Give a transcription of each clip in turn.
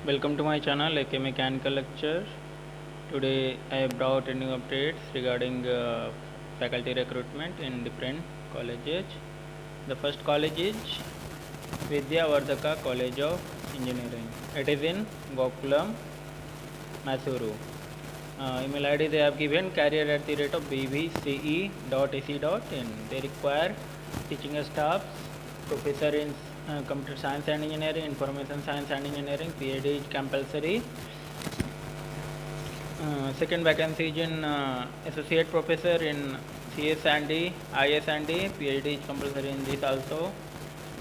Welcome to my channel AK Mechanical Lecture. Today I have brought a new updates regarding faculty recruitment in different colleges. The first college is Vidya Vardhaka College of Engineering. It is in Gokulam, Mysuru. Email ID they have given career@bbce.ac.in. They require teaching staffs, professor in computer science and engineering, information science and engineering, PhD is compulsory. Second vacancy is in associate professor in CS and D, IS and D, PhD is compulsory in this also.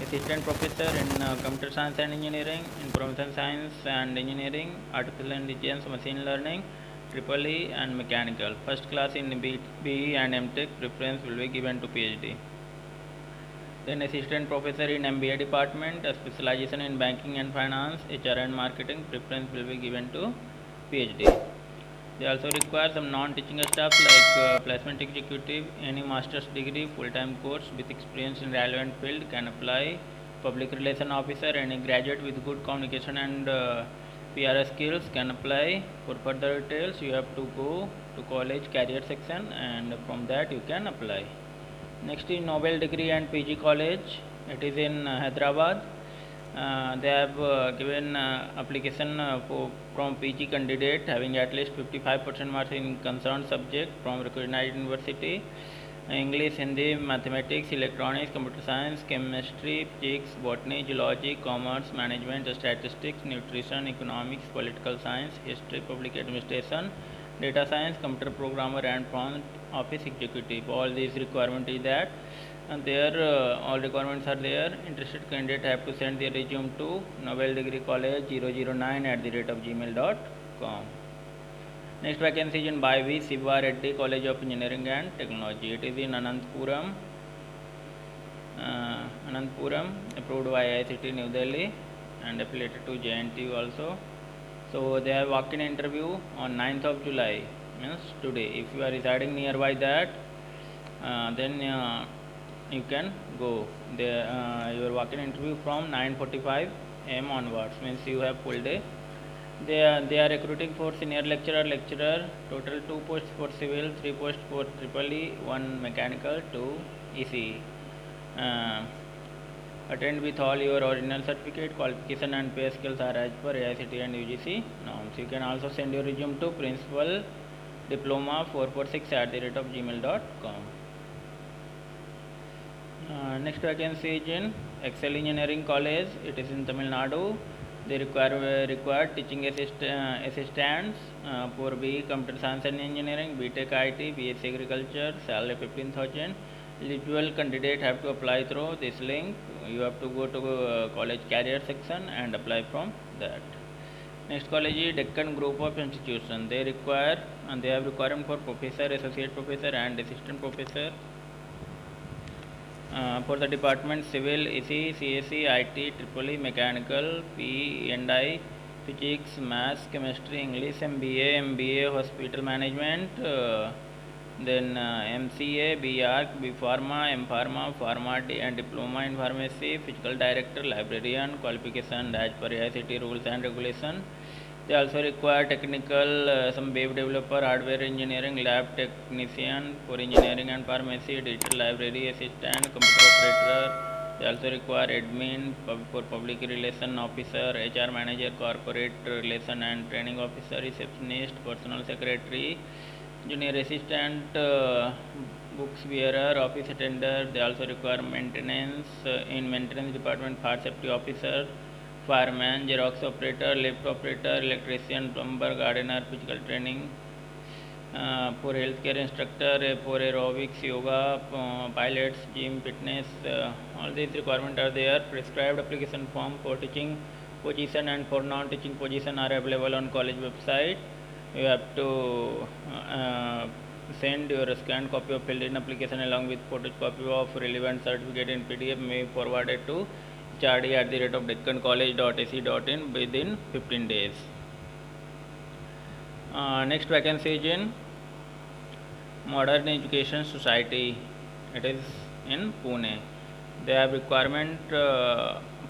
Assistant professor in computer science and engineering, information science and engineering, artificial intelligence, machine learning, triple E and mechanical. First class in BE and MTech, preference will be given to PhD. Then assistant professor in MBA department, a specialization in banking and finance, HR and marketing, preference will be given to PhD. They also require some non-teaching staff like placement executive, any master's degree, full-time course with experience in relevant field can apply. Public relation officer, any graduate with good communication and PR skills can apply. For further details, you have to go to college career section and from that you can apply. Next is Nobel Degree and PG College. It is in Hyderabad. They have given application from PG candidate having at least 55% marks in concerned subject from recognized university. English, Hindi, mathematics, electronics, computer science, chemistry, physics, botany, zoology, commerce, management, statistics, nutrition, economics, political science, history, public administration, data science, computer programmer and front office executive. All these requirement is that, and there all requirements are there. Interested candidate have to send their resume to Nobel Degree College 009@gmail.com. Next vacancy is in Baivi Siva Reddy College of Engineering and Technology. It is in Anantpuram, approved by IICT New Delhi and affiliated to JNTU also. So they have walk-in interview on 9th of July, means today. If you are residing nearby that, then you can go. Your walk-in interview from 9:45 am onwards, means you have full day. They are recruiting for senior lecturer, total 2 posts for civil, 3 posts for triple E, 1 mechanical, 2 ECE. Attend with all your original certificate, qualification and pay scales are as per AICTE and UGC norms. You can also send your resume to principal diploma 446@gmail.com. Next vacancy is in Excel Engineering College. It is in Tamil Nadu. They require teaching assistants for BE Computer Science and Engineering, BTech IT, BSc Agriculture, salary 15,000. Eligible candidate have to apply through this link. You have to go to college career section and apply from that. Next college is Deccan Group of Institutions. They require and they have requirement for professor, associate professor and assistant professor. For the department civil, EC, CSE, IT, triple E, mechanical, PE and I, physics, maths, chemistry, English, MBA, hospital management, then MCA, BArch, B Pharma, M Pharma, Pharma D and diploma in pharmacy, physical director, librarian, qualification as per IICT rules and regulation. They also require technical, some web developer, hardware engineering, lab technician for engineering and pharmacy, digital library assistant, computer operator. They also require admin for public relation officer, HR manager, corporate relation and training officer, receptionist, personal secretary, junior assistant, books bearer, office attender. They also require maintenance in maintenance department, fire safety officer, fireman, Xerox operator, lift operator, electrician, plumber, gardener, physical training, for healthcare instructor, for aerobics, yoga, pilots, gym, fitness. All these requirements are there. Prescribed application form for teaching position and for non-teaching position are available on college website. You have to send your scanned copy of filled in application along with photocopy of relevant certificate in PDF may be forwarded to HRD@deccancollege.ac.in within 15 days. Next vacancy is in Modern Education Society. It is in Pune. They have requirement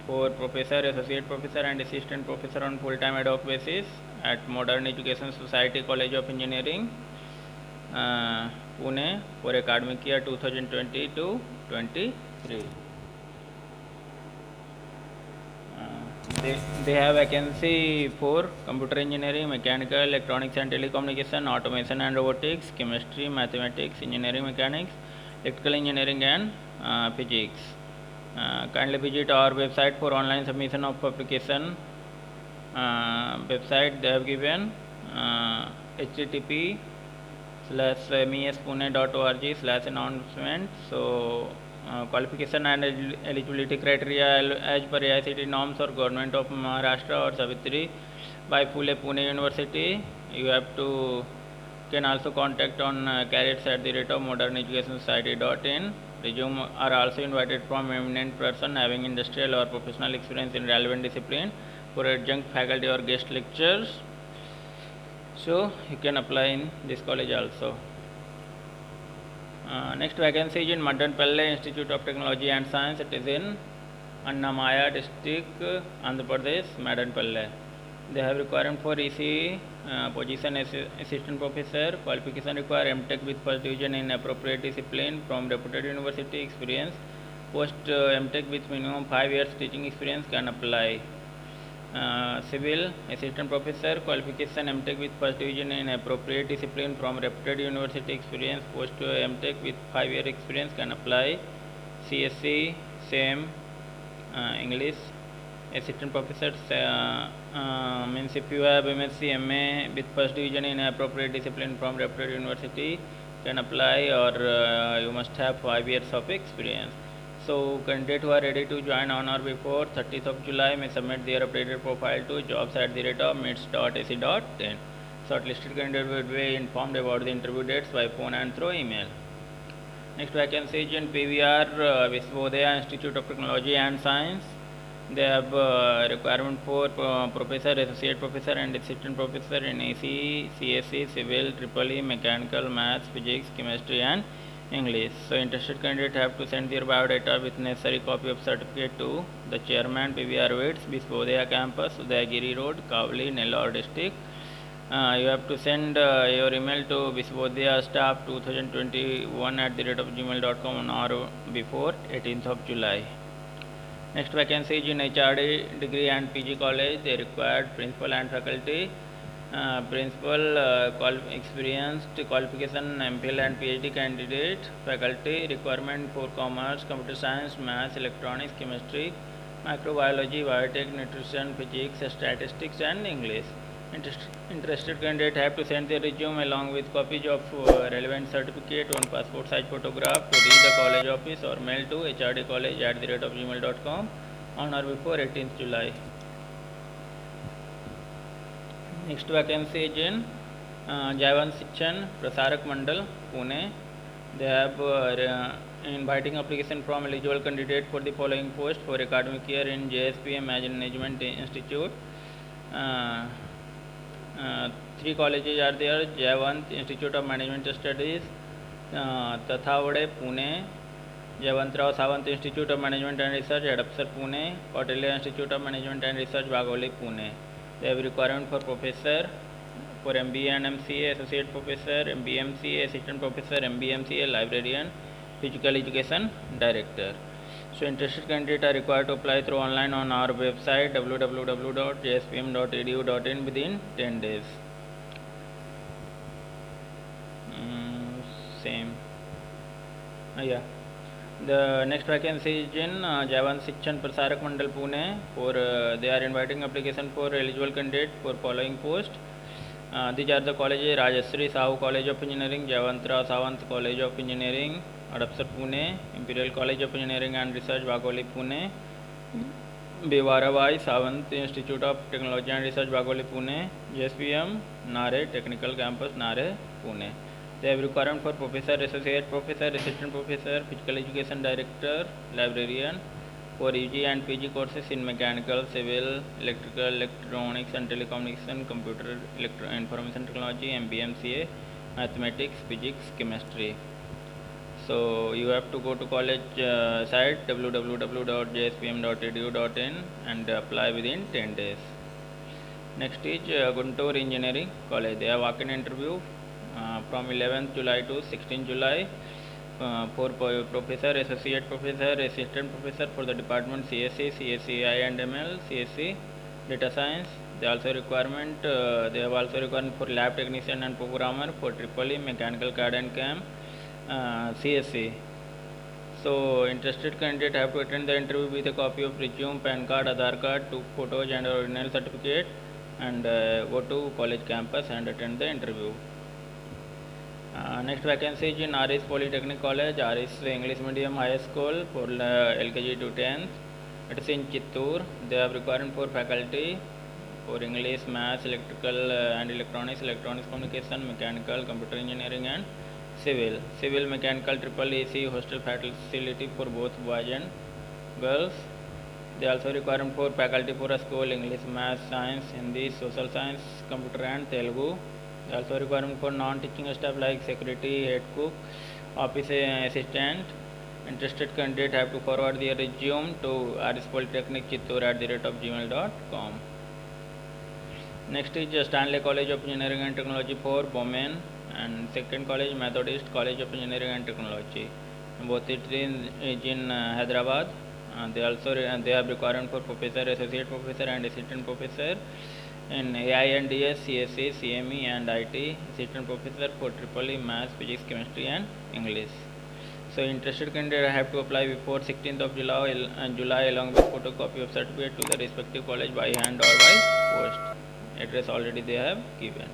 for professor, associate professor, and assistant professor on full-time ad hoc basis at Modern Education Society College of Engineering, Pune, for academic year 2020 to 23. They have vacancy for computer engineering, mechanical, electronics and telecommunication, automation and robotics, chemistry, mathematics, engineering mechanics, electrical engineering and physics. Kindly visit our website for online submission of application. Website they have given http:/mespune.org/announcement. So qualification and eligibility criteria as per AICTE norms or Government of Maharashtra or Savitri by Phule Pune University. You have to can also contact on careers@moderneducationsociety.in. Resume are also invited from eminent person having industrial or professional experience in relevant discipline for adjunct faculty or guest lectures. So you can apply in this college also. Next vacancy is in Madanpalle Institute of Technology and Science. It is in Annamaya district, Andhra Pradesh, Madanpalle. They have requirement for EC position as assistant professor. Qualification require MTech with first division in appropriate discipline from reputed university. Experience post MTech with minimum 5 years teaching experience can apply. Civil assistant professor, qualification MTech with first division in appropriate discipline from reputed university. Experience post MTech with 5-year experience can apply. CSC same. English assistant professor means if you have MSc MA with first division in appropriate discipline from reputed university can apply, or you must have 5 years of experience. So candidates who are ready to join on or before 30th of July may submit their updated profile to jobs@mits.ac.in. Shortlisted candidates will be informed about the interview dates by phone and through email. Next vacancy is in PVR Visvodaya Institute of Technology and Science. They have requirement for professor, associate professor and assistant professor in AC, CSE, Civil, EEE, Mechanical, Maths, Physics, Chemistry and English. So interested candidates have to send their biodata with necessary copy of certificate to the chairman PVR WITS, Visvodaya campus, Udayagiri Road, Kavli, Nellore district. You have to send your email to visvodhyastaff2021@gmail.com on or before 18th of July. Next vacancy is in HRD degree and PG college. They required principal and faculty. Principal experienced qualification MPhil and PhD candidate. Faculty requirement for commerce, computer science, maths, electronics, chemistry, microbiology, biotech, nutrition, physics, statistics and English. Interested candidates have to send their resume along with copies of relevant certificate on passport size photograph to reach the college office or mail to hrdcollege@gmail.com on or before 18th July. Next vacancy is in Javan Shichan Prasarak Mandal, Pune. They have inviting application from eligible candidate for the following post for academic year in JSPM Management Institute. 3 colleges are there: Jayavant Institute of Management Studies, Tathavade, Pune; Jayavantrao Sawant Institute of Management and Research, Hadapsar, Pune; Kautilya Institute of Management and Research, Bagoli, Pune. They have requirement for professor for MBA and MCA, associate professor, MBMCA, assistant professor, MBMCA, librarian, physical education director. So interested candidates are required to apply through online on our website www.jspm.edu.in within 10 days. Same. Yeah. The next vacancy is in Javan Shichan Prasarak Mandal, Pune. For they are inviting application for eligible candidate for following post. These are the colleges: Rajashree Sahu College of Engineering, Jayavantrao Sawant College of Engineering, Hadapsar, Pune; Imperial College of Engineering and Research, Bagoli, Pune; Bevarabai Sawant Institute of Technology and Research, Bagoli, Pune; JSPM Nare Technical Campus, Nare, Pune. They have requirement for professor, associate professor, assistant professor, physical education director, librarian for UG and PG courses in mechanical, civil, electrical, electronics and telecommunication, computer, information technology, MBMCA, mathematics, physics, chemistry. So you have to go to college site www.jspm.edu.in and apply within 10 days. Next is Guntur Engineering College. They have walk-in interview from 11th July to 16th July for professor, associate professor, assistant professor for the department CSC, CSC AI and ML, CSC data science. They have also requirement for lab technician and programmer for EEE, mechanical CAD and CAM, CSC. So interested candidate have to attend the interview with a copy of resume, PAN card, Aadhaar card, 2 photos and original certificate, and go to college campus and attend the interview. Next vacancy is in RS Polytechnic College, RS English Medium High School for LKG to 10th. It is in Chittoor. They have requirement for faculty for English, Maths, Electrical and Electronics, Electronics Communication, Mechanical, Computer Engineering and Civil Mechanical Triple AC hostel facility for both boys and girls. They also requirement for faculty for a school English, Maths, Science, Hindi, Social Science, Computer and Telugu. They also requirement for non-teaching staff like security, head cook, office assistant. Interested candidate have to forward their resume to RS Polytechnic Chittoor @gmail.com. Next is Stanley College of Engineering and Technology for women, and second college Methodist College of Engineering and Technology. Both it is in Hyderabad. They have requirement for professor, associate professor and assistant professor in AI and DS, CSE, CME and IT, assistant professor for EEE, Maths, Physics, Chemistry and English. So interested candidate have to apply before 16th of July along with photocopy of certificate to the respective college by hand or by post. Address already they have given.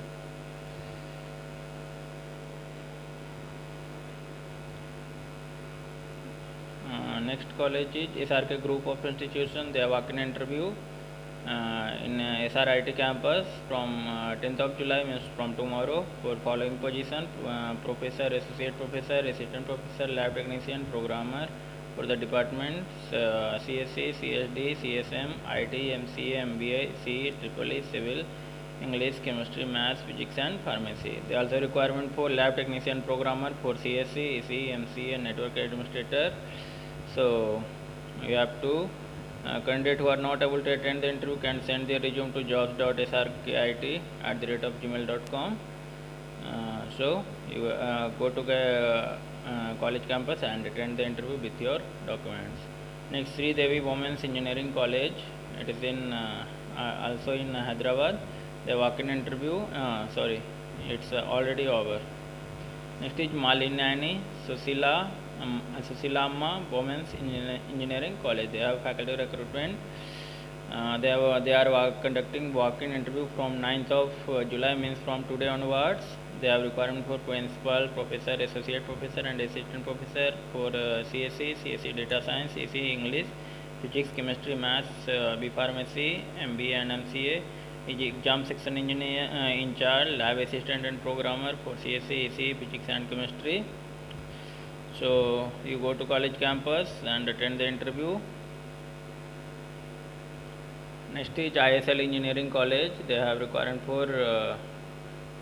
Next college is SRK Group of Institution. They have walk-in interview in SRIT campus from 10th of July, means from tomorrow, for following position: professor, associate professor, assistant professor, lab technician, programmer for the departments CSC, CSD, CSM, IT, MCA, MBA, CE, EEE, Civil, English, Chemistry, Maths, Physics and Pharmacy. They also requirement for lab technician, programmer for CSC, EC, MCA, network administrator. So you have to candidate who are not able to attend the interview can send their resume to jobs.srkit@gmail.com. So you go to the college campus and attend the interview with your documents. Next, Sri Devi Women's Engineering College. It is in also in Hyderabad. The walk-in interview. It's already over. Next is Malinani Susilamma Women's Engineering College. They have faculty recruitment. They are conducting walk-in interview from 9th of July, means from today onwards. They have requirement for principal, professor, associate professor and assistant professor for CSC, CSC data science, CC English, physics, chemistry, maths, B pharmacy, MBA and MCA. Exam section engineer in charge, lab assistant and programmer for CSC, EC, physics and chemistry. So you go to college campus and attend the interview. Next is ISL Engineering College. They have requirement for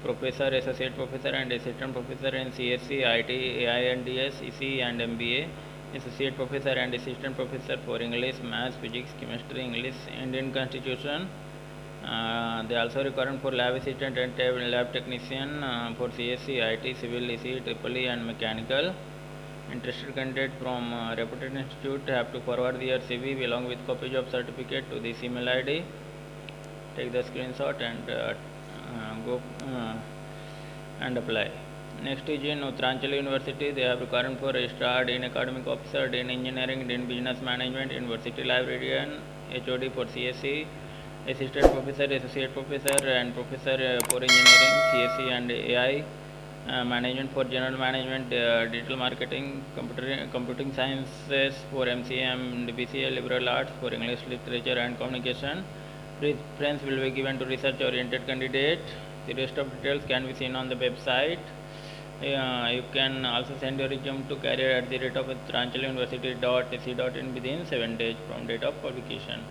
professor, associate professor and assistant professor in CSC, IT, AI and DS, EC and MBA, associate professor and assistant professor for English, Maths, Physics, Chemistry, English, Indian Constitution. They also requirement for lab assistant and lab technician for CSC, IT, Civil, EC, EEE and Mechanical. Interested candidate from reputed institute have to forward their CV along with copies of certificate to this email ID. Take the screenshot and go and apply. Next is in Uttaranchal University. They have requirement for registrar, dean academic officer, dean engineering, dean business management, university librarian, HOD for CSC, assistant professor, associate professor and professor for engineering, CSC and AI. Management for general management, digital marketing, computing sciences for MCA and BCA, liberal arts for English literature and communication. Preference will be given to research oriented candidate. The rest of details can be seen on the website. You can also send your resume to career@uttaranchal.university.ac.in within 7 days from date of publication.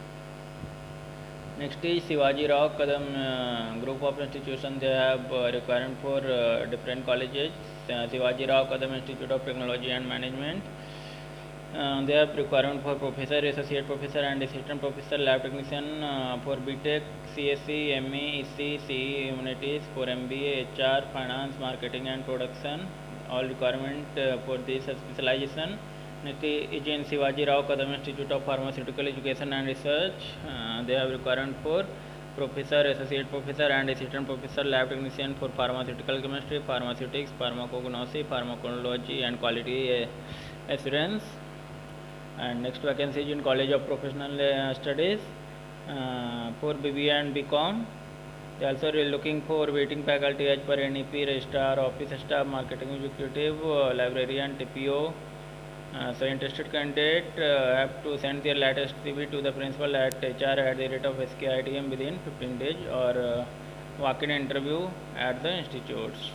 Next is Shivaji Rao Kadam group of institutions. They have requirement for different colleges. Shivaji Rao Kadam Institute of Technology and Management. They have requirement for professor, associate professor, and assistant professor, lab technician for BTech, CSC, ME, EC, CE, Humanities, for MBA, HR, Finance, Marketing, and Production. All requirement for this specialization. Next is in Shivaji Rao Kadam Institute of Pharmaceutical Education and Research. They have requirement for professor, associate professor, and assistant professor, lab technician for pharmaceutical chemistry, pharmaceutics, pharmacognosy, pharmacology, and quality assurance. And next vacancy is in College of Professional Studies for BBA and BCom. They also are looking for waiting faculty as per NEP, registrar, office staff, marketing executive, librarian, TPO. So interested candidate have to send their latest CV to the principal at hr@skitm within 15 days or walk-in interview at the institutes.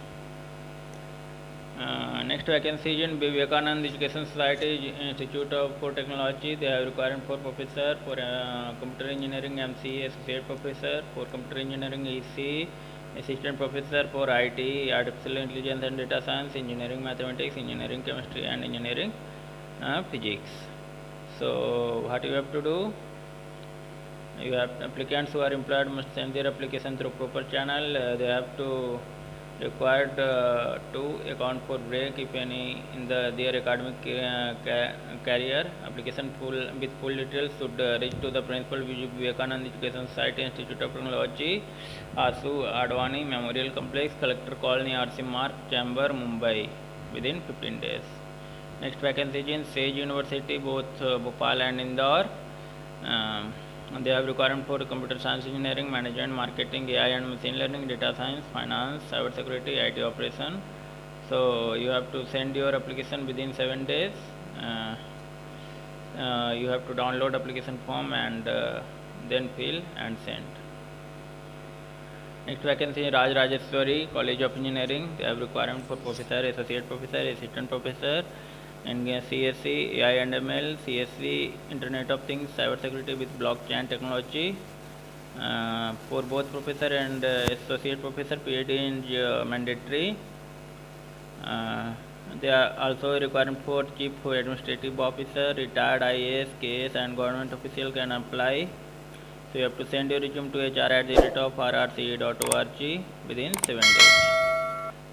Next vacancy is in Vivekananda Education Society Institute for Technology. They have requirement for professor for computer engineering MCE, associate professor for computer engineering EC, assistant professor for IT, artificial intelligence and data science, engineering mathematics, engineering chemistry, and engineering physics. So what you have to do? You have applicants who are employed must send their application through proper channel. They have to required to account for break if any in their academic career. Application with full details should reach to the principal Vivekananda Education Society Institute of Technology, Asu Advani Memorial Complex, Collector Colony, RC Mark, Chamber, Mumbai within 15 days. Next vacancy is in Sage University, both Bhopal and Indore. They have requirement for computer science, engineering, management, marketing, AI and machine learning, data science, finance, cyber security, IT operation. So you have to send your application within 7 days. You have to download application form and then fill and send. Next vacancy is Raj Rajeshwari College of Engineering. They have requirement for professor, associate professor, assistant professor, and CSC, AI and ML, CSC, Internet of Things, Cyber Security with Blockchain Technology. For both professor and associate professor, PhD is mandatory. They are also requirement for Chief Administrative Officer, retired IAS, KS, and government official can apply. So you have to send your resume to hr@rrce.org within 7 days.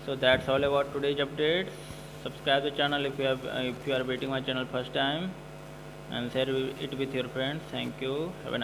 So that's all about today's updates. Subscribe the channel if you are waiting my channel first time, and share it with your friends. Thank you. Have a nice day.